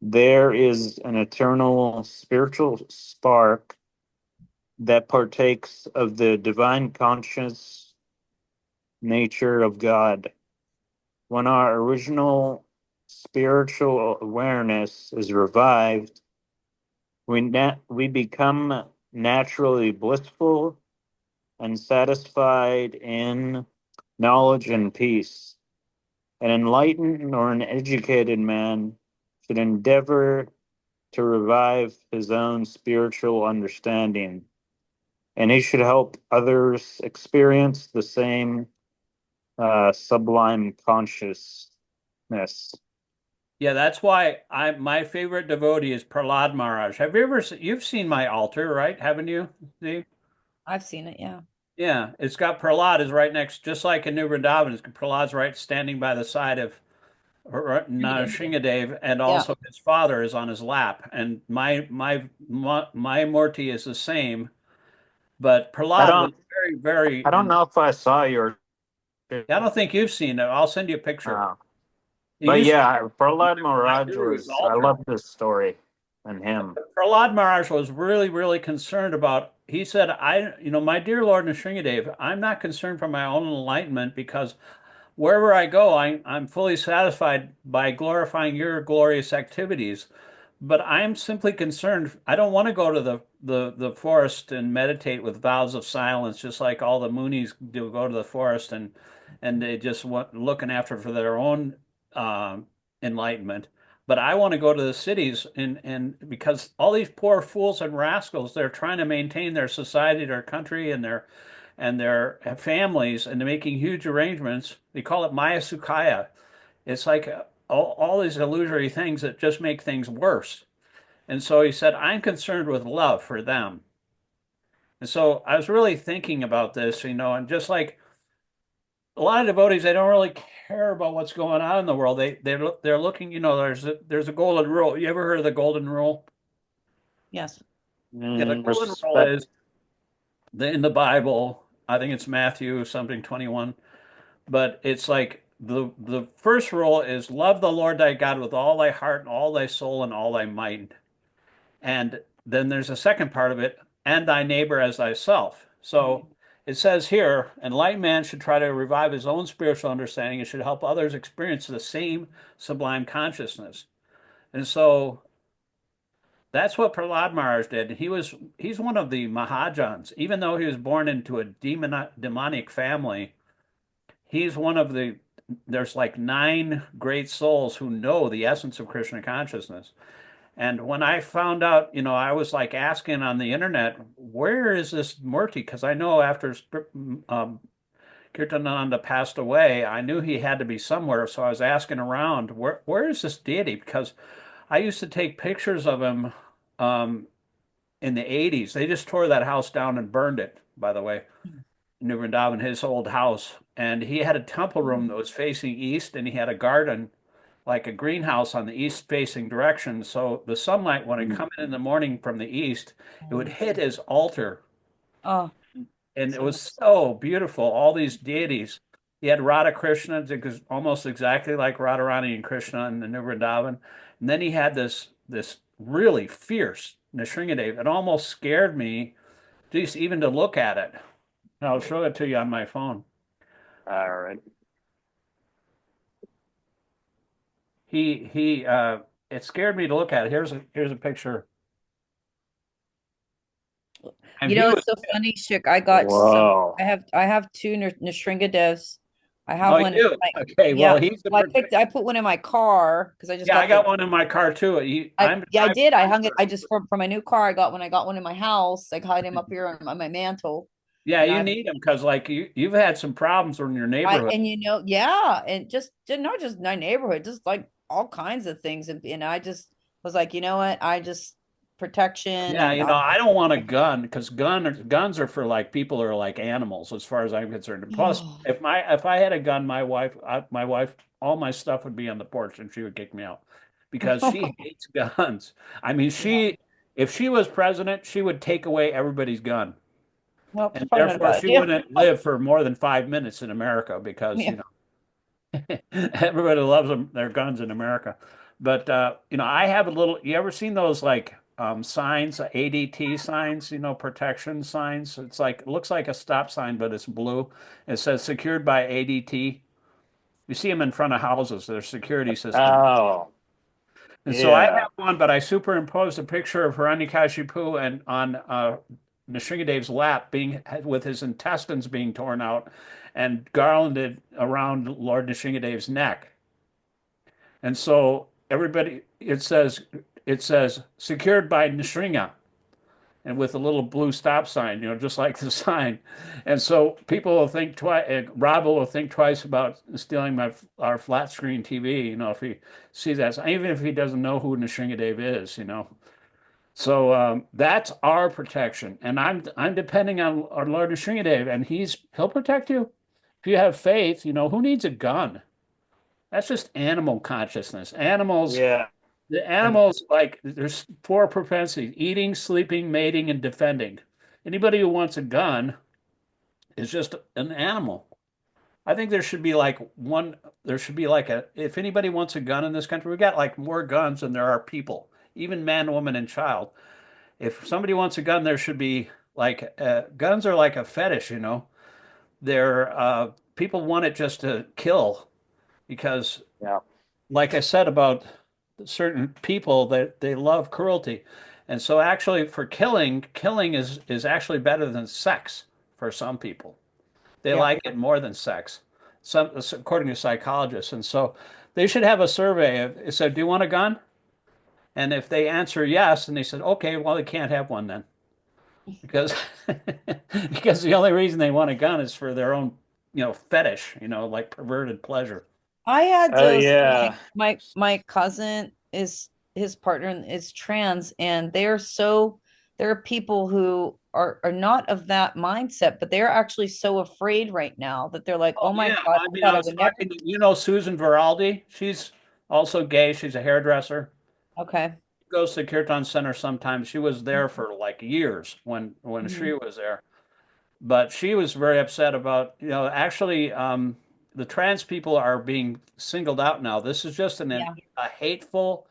there is an eternal spiritual spark that partakes of the divine conscious nature of God. When our original spiritual awareness is revived, we become naturally blissful and satisfied in knowledge and peace. An enlightened or an educated man should endeavor to revive his own spiritual understanding, and he should help others experience the same sublime consciousness. Yeah, that's why my favorite devotee is Prahlad Maharaj. Have you ever you've seen my altar, right? Haven't you, Steve? I've seen it, yeah. Yeah, it's got Prahlad is right next, just like in New Vrindavan. Prahlada's right standing by the side of Sringadev, and Yeah. also his father is on his lap. And my Murti is the same, but I Prahlad was don't very, very. I don't know if I saw your I don't think you've seen it. I'll send you a picture. uh, He but used to yeah, Prahlad my Maharaj guru's was I altar. love this story and him. Prahlad Maharaj was really, really concerned about. He said, my dear Lord Nrsingadev, I'm not concerned for my own enlightenment because wherever I go, I'm fully satisfied by glorifying your glorious activities. But I'm simply concerned. I don't want to go to the forest and meditate with vows of silence, just like all the Munis do. Go to the forest and they just want looking after for their own enlightenment. But I want to go to the cities and because all these poor fools and rascals, they're trying to maintain their society, their country, and their families, and they're making huge arrangements. They call it Maya Sukhaya. It's like all these illusory things that just make things worse. And so he said, I'm concerned with love for them. And so I was really thinking about this, and just like a lot of devotees, they don't really care about what's going on in the world. They're looking, there's a golden rule. You ever heard of the golden rule? Yes. Yeah, the golden rule Respect. is in the Bible, I think it's Matthew something 21, but it's like the first rule is love the Lord thy God with all thy heart and all thy soul and all thy might. And then there's a second part of it, and thy neighbor as thyself. So it says here, enlightened man should try to revive his own spiritual understanding and should help others experience the same sublime consciousness. And so that's what Prahlad Maharaj did. He's one of the Mahajans. Even though he was born into a demonic family, he's one of there's like nine great souls who know the essence of Krishna consciousness. And when I found out, I was like asking on the internet, where is this Murti? Because I know after um, Kirtananda passed away, I knew he had to be somewhere. So I was asking around, where is this deity? Because I used to take pictures of him um, in the 80s. They just tore that house down and burned it, by the way, New Vrindavan, his old house. And he had a temple room that was facing east, and he had a garden like a greenhouse on the east facing direction. So the sunlight, when it come in the morning from the east, it would hit his altar. Oh, And it so was so beautiful. All these deities. He had Radha Krishna, almost exactly like Radharani and Krishna in the New Vrindavan. And then he had this really fierce Nrsingadev. It almost scared me just even to look at it. And I'll show it to you on my phone. All right. He it scared me to look at it. Here's a picture. And You he know, was, it's so funny, Shik. I got some. Whoa. I have two Nishringa devs. I have oh, one in you do? my, Okay, yeah. well, he's the Well, protect. I put one in my car because I just Yeah, I got the got one in my car too. I'm yeah, I driving did. I around hung it. I just for my new car. I got one in my house. I hung him up here on my mantle, Yeah, and you need them because like you've had some problems in your neighborhood. yeah, and just not just my neighborhood, just like all kinds of things, and I just was like, you know what, I just protection, Yeah, and I don't want a gun because guns are for like people who are like animals, as far as I'm concerned. And plus, oh, if I had a gun, my wife, all my stuff would be on the porch, and she would kick me out because she hates guns. I mean, yeah, if she was president, she would take away everybody's gun, well, it's and probably not a therefore bad she idea. wouldn't live for more than 5 minutes in America because Yeah. everybody loves their guns in America. But I have a little. You ever seen those like signs, ADT signs? Protection signs. It's like it looks like a stop sign, but it's blue. It says secured by ADT. You see them in front of houses. They're security system. Oh, And so I yeah. have one, but I superimposed a picture of Hiranyakashipu and on Nrsingadev's lap, being with his intestines being torn out, and garlanded around Lord Nrsingadev's neck. And so everybody, it says secured by Nishringa and with a little blue stop sign, just like the sign. And so people will think twice, Rob will think twice about stealing our flat screen TV, if he sees that, even if he doesn't know who Nishringadev is. So that's our protection. And I'm depending on our Lord Nishringadev, and he'll protect you. If you have faith, who needs a gun? That's just animal consciousness. Yeah. The And animals, like, there's four propensities: eating, sleeping, mating, and defending. Anybody who wants a gun is just an animal. I think there should be like if anybody wants a gun in this country, we got like more guns than there are people, even man, woman, and child. If somebody wants a gun, there should be like, guns are like a fetish. People want it just to kill because yeah. like I said about certain people that they love cruelty. And so actually for killing is actually better than sex for some people. They Yeah. like it more than sex. Some according to psychologists. And so they should have a survey of it said, "Do you want a gun?" And if they answer yes, and they said, "Okay, well they can't have one then." Because because the only reason they want a gun is for their own, fetish, like perverted pleasure. I had Oh, those yeah. my cousin is his partner is trans, and there are people who are not of that mindset, but they're actually so afraid right now that they're like, Oh oh my yeah, God, I I mean, thought I I was would never. talking to Susan Veraldi. She's also gay. She's a hairdresser. Okay. She goes to Kirtan Center sometimes. She was there Mhm. for like years when she Mhm. was there. But she was very upset about, actually, the trans people are being singled out now. This is just Yeah. a hateful,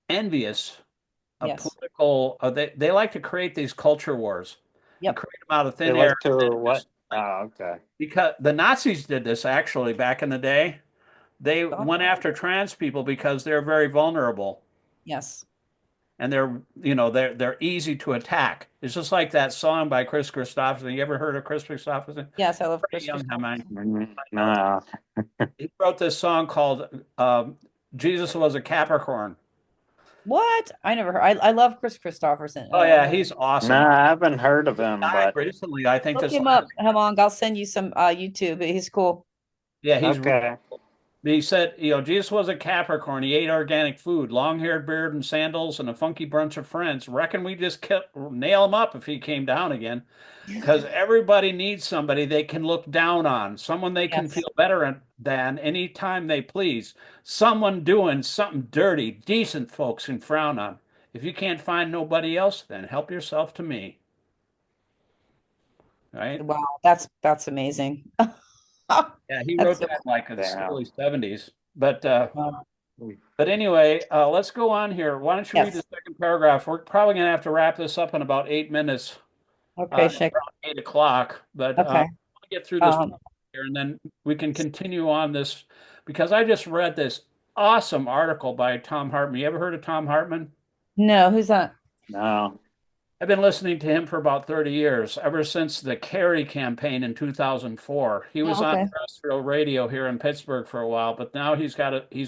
envious, a Yes. political. They like to create these culture wars and Yep. create them out of They thin air. like to what? Just like Oh, okay. because the Nazis did this actually back in the day. They God. went after trans people because they're very vulnerable Yes. and they're easy to attack. It's just like that song by Chris Christopherson. You ever heard of Chris Christopherson? Yes, I love Pretty Chris young, how mine. Christopherson. No. He wrote this song called "Jesus Was a Capricorn." What? I never heard. I love Chris Christopherson. Oh yeah, he's No, awesome. I haven't heard of He him, died but recently. I think Look this him last. up, Hemong. I'll send you some YouTube. He's cool. Yeah, he's. okay. He said, Jesus was a Capricorn. He ate organic food, long-haired beard and sandals, and a funky bunch of friends. Reckon we just nail him up if he came down again. Because everybody needs somebody they can look down on, someone they can Yes. feel better than anytime they please, someone doing something dirty, decent folks can frown on. If you can't find nobody else, then help yourself to me, right? Wow, that's amazing. Yeah, he That's wrote so that like in the Damn. early 70s. But cool. but anyway, let's go on here. Why don't you read the Yes. second paragraph? We're probably going to have to wrap this up in about 8 minutes, Okay, Shik. around 8 o'clock. But I Okay. want to get through this Um, here, and then we can continue on this because I just read this awesome article by Tom Hartman. You ever heard of Tom Hartman? no, who's that? No. I've been listening to him for about 30 years, ever since the Kerry campaign in 2004. He was Oh, on okay. terrestrial radio here in Pittsburgh for a while, but now he's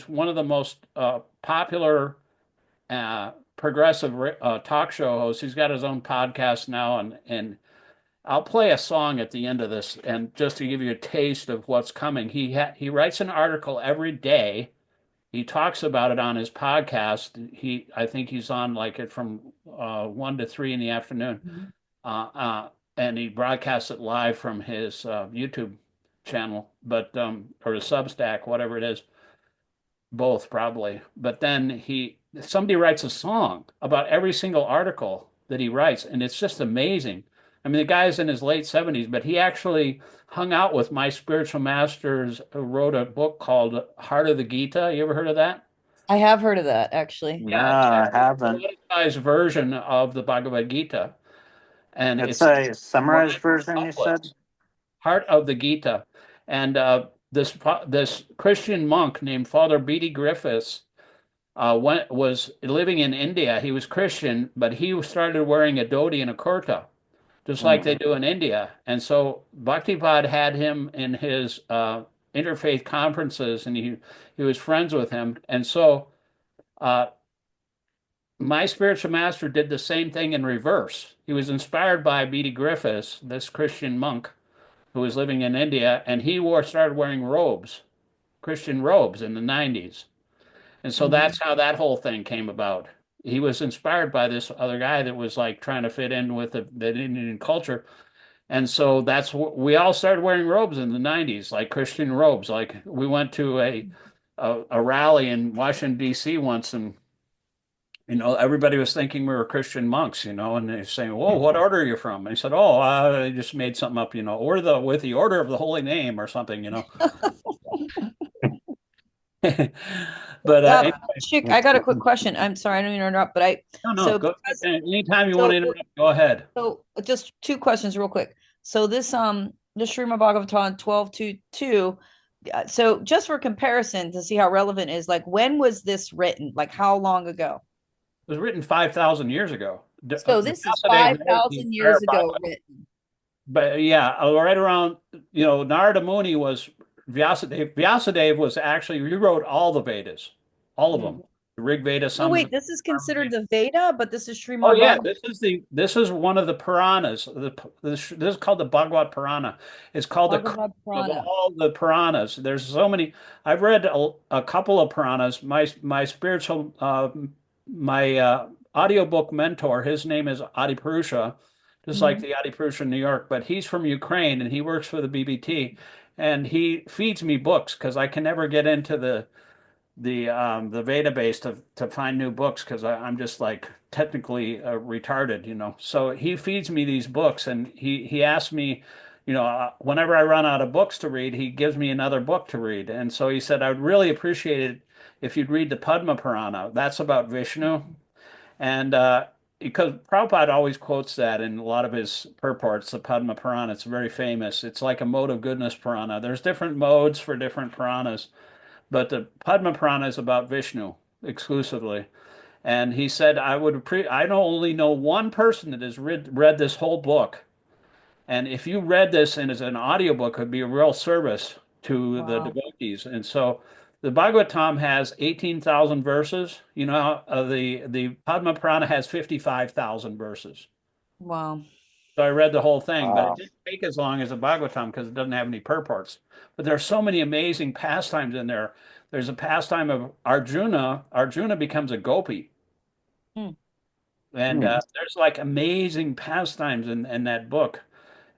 one of the most popular progressive talk show hosts. He's got his own podcast now, and I'll play a song at the end of this, and just to give you a taste of what's coming. He writes an article every day. He talks about it on his podcast. I think he's on like it from 1 to 3 in the afternoon, Mhm. uh, uh, and he broadcasts it live from his YouTube channel, but or his Substack, whatever it is, both probably. But then somebody writes a song about every single article that he writes, and it's just amazing. I mean, the guy's in his late 70s, but he actually hung out with my spiritual masters who wrote a book called Heart of the Gita. You ever heard of that? I have heard of that actually. Yeah, it's Yeah, I a haven't. politicized version of the Bhagavad Gita, and It's it's a summarized version, you said? published. Heart of the Gita, and this Christian monk named Father Beatty Griffiths was living in India. He was Christian, but he started wearing a dhoti and a kurta, just like they Mm. do in India. And so Bhaktipad had him in his interfaith conferences, and he was friends with him. And so uh, my spiritual master did the same thing in reverse. He was inspired by B.D. Griffiths, this Christian monk who was living in India, and started wearing robes, Christian robes in the 90s. And so Mhm. that's how that whole thing came about. He was inspired by this other guy that was like trying to fit in with the Indian culture. And so that's what we all started wearing robes in the 90s, like Christian robes. Like we went to a rally in Washington, D.C. once, and everybody was thinking we were Christian monks, and they're saying, "Whoa, what order are you from?" And he said, "Oh, I just made something up, or with the Order of the Holy Name or something." But Uh, anyway, Chick, I That's got a quick cool. question. I'm sorry, I don't mean to interrupt, but no, so go because anytime you want so to interrupt, go ahead. so just two questions real quick. So this Srimad Bhagavatam 12:2, so just for comparison to see how relevant it is, like when was this written? Like how long ago? It was written 5,000 years ago. So this is Vyasadeva wrote the 5,000 entire years ago Bhagavad. written. But yeah, right around, Narada Muni was Vyasadeva. Vyasadeva was actually rewrote all the Vedas, all of them. Mm. The Rig Veda, So Samveda. wait, this is considered the Veda, but this is Oh Srimad yeah, Bhagavatam. this is one of the Puranas. This is called the Bhagavad Purana. It's called the crown Bhagavad of Purana. all the Puranas. There's so many. I've read a couple of Puranas. My spiritual my audiobook mentor, his name is Adi Purusha, just like Mhm. the Adi Purusha in New York, but he's from Ukraine and he works for the BBT, and he feeds me books because I can never get into the database to find new books because I'm just like technically retarded. So he feeds me these books, and he asks me, whenever I run out of books to read, he gives me another book to read. And so he said, I'd really appreciate it if you'd read the Padma Purana. That's about Vishnu, and because Prabhupada always quotes that in a lot of his purports, the Padma Purana. It's very famous. It's like a mode of goodness Purana. There's different modes for different Puranas. But the Padma Purana is about Vishnu exclusively. And he said, I don't only know one person that has read this whole book. And if you read this and as an audiobook, it would be a real service to the Wow. devotees. And so the Bhagavatam has 18,000 verses. The Padma Purana has 55,000 verses. Wow. So I read the whole thing, but it Wow. didn't take as long as the Bhagavatam because it doesn't have any purports. But there are so many amazing pastimes in there. There's a pastime of Arjuna. Arjuna becomes a gopi, Hmm. and Hmm. there's like amazing pastimes in that book.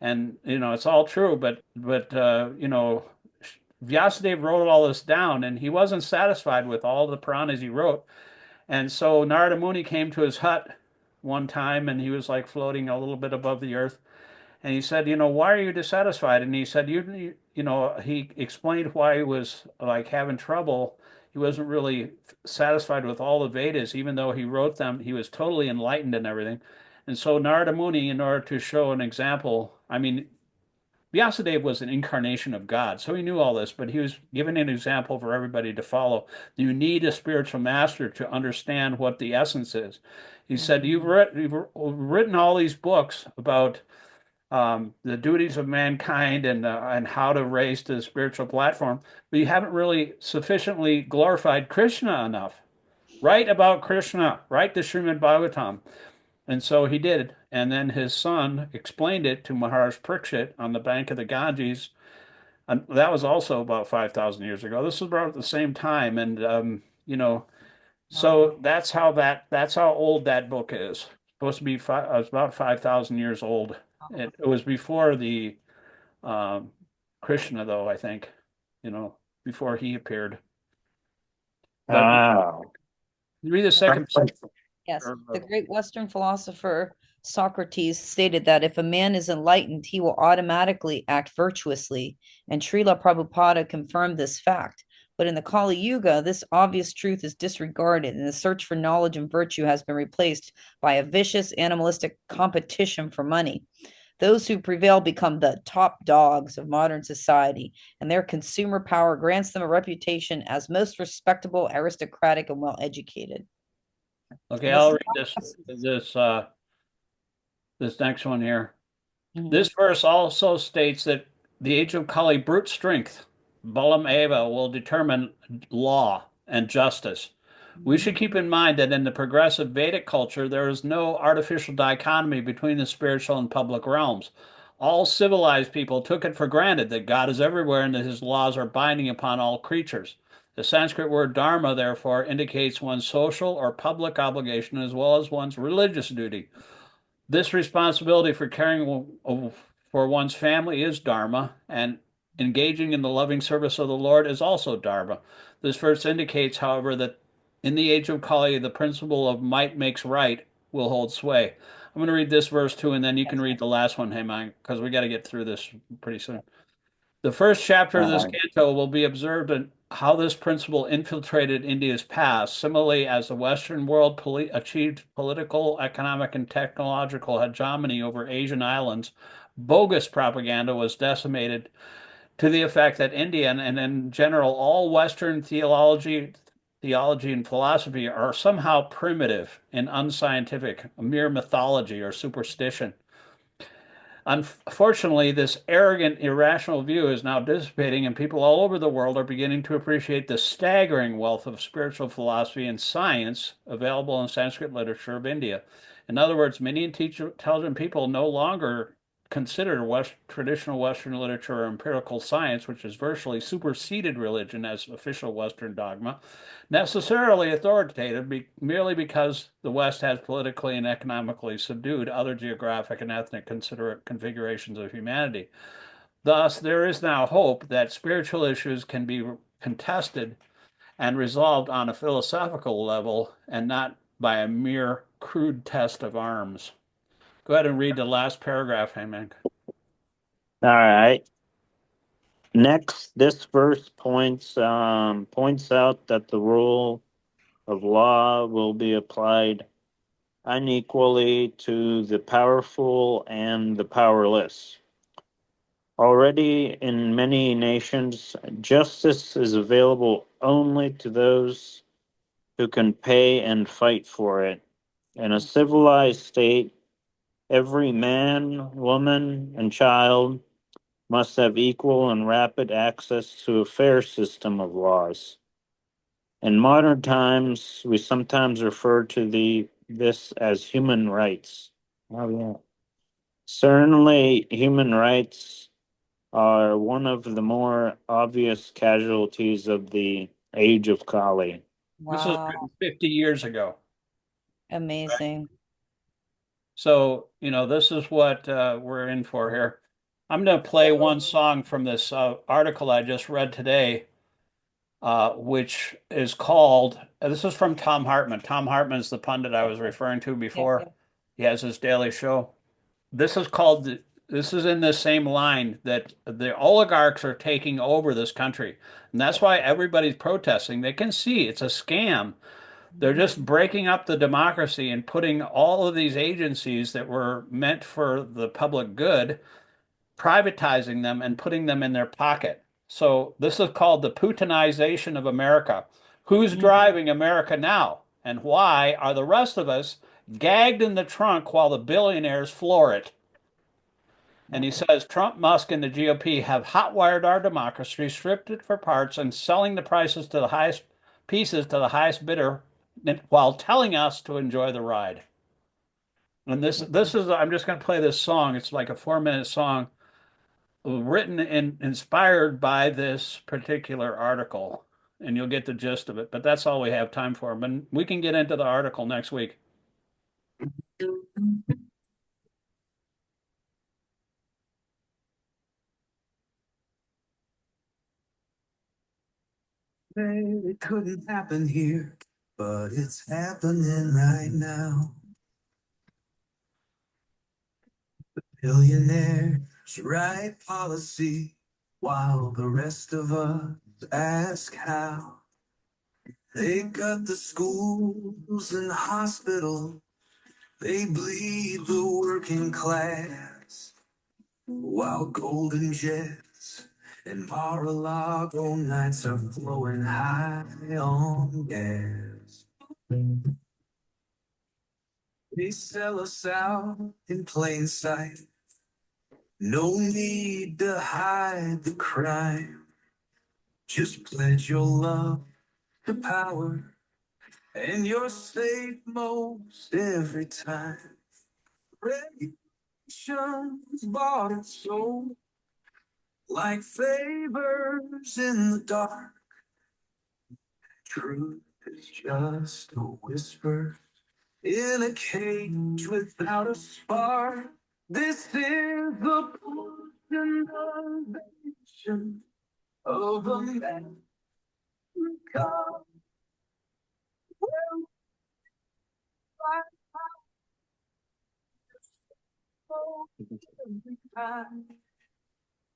And it's all true, but Vyasadeva wrote all this down, and he wasn't satisfied with all the Puranas he wrote. And so Narada Muni came to his hut one time, and he was like floating a little bit above the earth. And he said, why are you dissatisfied? And he said, he explained why he was like having trouble. He wasn't really satisfied with all the Vedas, even though he wrote them. He was totally enlightened and everything. And so Narada Muni, in order to show an example, I mean, Vyasadeva was an incarnation of God, so he knew all this, but he was giving an example for everybody to follow. You need a spiritual master to understand what the essence is. He said, you've written all these books about the duties of mankind and how to raise to the spiritual platform, but you haven't really sufficiently glorified Krishna enough. Write about Krishna, write the Srimad Bhagavatam. And so he did. And then his son explained it to Maharaj Parikshit on the bank of the Ganges. And that was also about 5,000 years ago. This was about at the same time. And, so that's how old that book is. Supposed to be it's about 5,000 years old. It was before the um, Krishna, though, I think, before he appeared. But Oh. read the second part. Yes, the great Western philosopher Socrates stated that if a man is enlightened, he will automatically act virtuously, and Srila Prabhupada confirmed this fact. But in the Kali Yuga, this obvious truth is disregarded, and the search for knowledge and virtue has been replaced by a vicious, animalistic competition for money. Those who prevail become the top dogs of modern society, and their consumer power grants them a reputation as most respectable, aristocratic, and well educated. Okay, I'll read this next one here. This verse also states that the age of Kali, brute strength, Balam Eva, will determine law and justice. We should keep in mind that in the progressive Vedic culture, there is no artificial dichotomy between the spiritual and public realms. All civilized people took it for granted that God is everywhere and that his laws are binding upon all creatures. The Sanskrit word dharma, therefore, indicates one's social or public obligation as well as one's religious duty. This responsibility for caring for one's family is dharma, and engaging in the loving service of the Lord is also dharma. This verse indicates, however, that in the age of Kali, the principle of might makes right will hold sway. I'm going to read this verse too, and then you can read the last one, Hemang, because we got to get through this pretty soon. The first chapter of this canto will be observed in how this principle infiltrated India's past, similarly as the Western world achieved political, economic, and technological hegemony over Asian islands. Bogus propaganda was decimated to the effect that India and in general all Western theology and philosophy are somehow primitive and unscientific, a mere mythology or superstition. Unfortunately, this arrogant, irrational view is now dissipating, and people all over the world are beginning to appreciate the staggering wealth of spiritual philosophy and science available in Sanskrit literature of India. In other words, many intelligent people no longer consider traditional Western literature or empirical science, which has virtually superseded religion as official Western dogma, necessarily authoritative merely because the West has politically and economically subdued other geographic and ethnic configurations of humanity. Thus, there is now hope that spiritual issues can be contested and resolved on a philosophical level and not by a mere crude test of arms. Go ahead and read the last paragraph, Hemant. All right. Next, this verse points out that the rule of law will be applied unequally to the powerful and the powerless. Already in many nations, justice is available only to those who can pay and fight for it. In a civilized state, every man, woman, and child must have equal and rapid access to a fair system of laws. In modern times, we sometimes refer to this as human rights. Oh, yeah. Certainly, human rights are one of the more obvious casualties of the age of Kali. This was Wow, written 50 years ago. amazing. So, this is what we're in for here. I'm going to play one song from this article I just read today, which is called, this is from Tom Hartman. Tom Hartman is the pundit I was referring to before. He has his daily show. This is in the same line that the oligarchs are taking over this country. And that's why everybody's protesting. They can see it's a scam. They're just breaking up the democracy and putting all of these agencies that were meant for the public good privatizing them and putting them in their pocket. So this is called the Putinization of America. Who's driving America now? And why are the rest of us gagged in the trunk while the billionaires floor it? And he says Trump, Musk, and the GOP have hotwired our democracy, stripped it for parts, and selling the prices to the highest pieces to the highest bidder while telling us to enjoy the ride. And this is I'm just going to play this song. It's like a 4-minute song written and inspired by this particular article, and you'll get the gist of it. But that's all we have time for. But we can get into the article next week. It couldn't happen here, but it's happening right now. Billionaires write policy while the rest of us ask how. They got the schools and hospitals. They bleed the working class while golden jets and Mar-a-Lago nights are flowing high on gas. They sell us out in plain sight. No need to hide the crime. Just pledge your love to power, and you're safe most every time. Regulations bought and sold like favors in the dark. Truth is just a whisper in a cage without a spark. This is the portion of nation of America.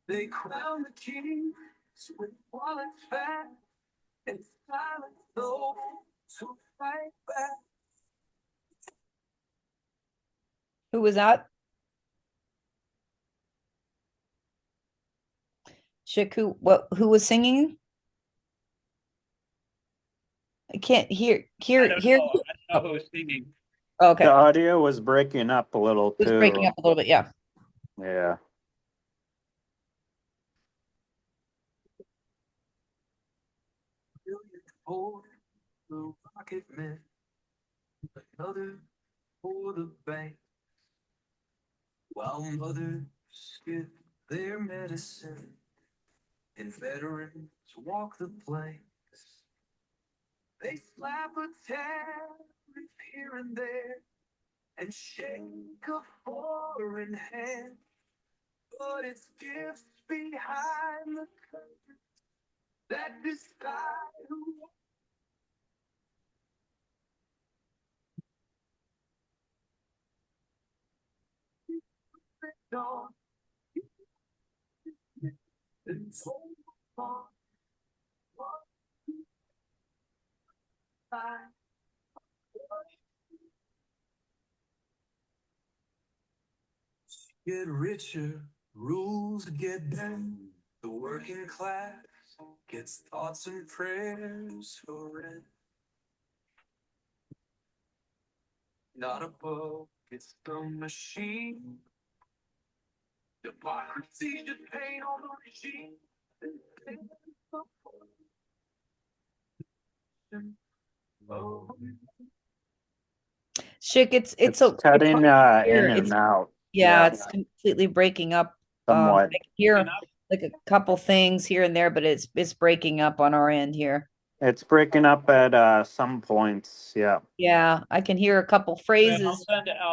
They crown the kings with wallets fat and silent those who fight back. Who was that? Shiku, who was singing? I can't hear. I don't know who was singing. Okay. The audio was breaking up a little It was too. breaking up a little bit, yeah. Yeah. For the rocket man, another for the bank. While mothers get their medicine and veterans walk the planks, they slap a tariff here and there and shake a foreign hand. But it's gifts behind the curtain that decide who. Get richer, rules get bent. The working class gets thoughts and prayers for rent. Not a book, it's the machine. Democracy just paint on the regime. Shik, it's cutting in it's and out. yeah, it's completely breaking up. Somewhat. I can hear like a couple things here and there, but it's breaking up on our end here. It's breaking up at some points. Yeah. Yeah, I can hear a couple phrases. I'll send it out.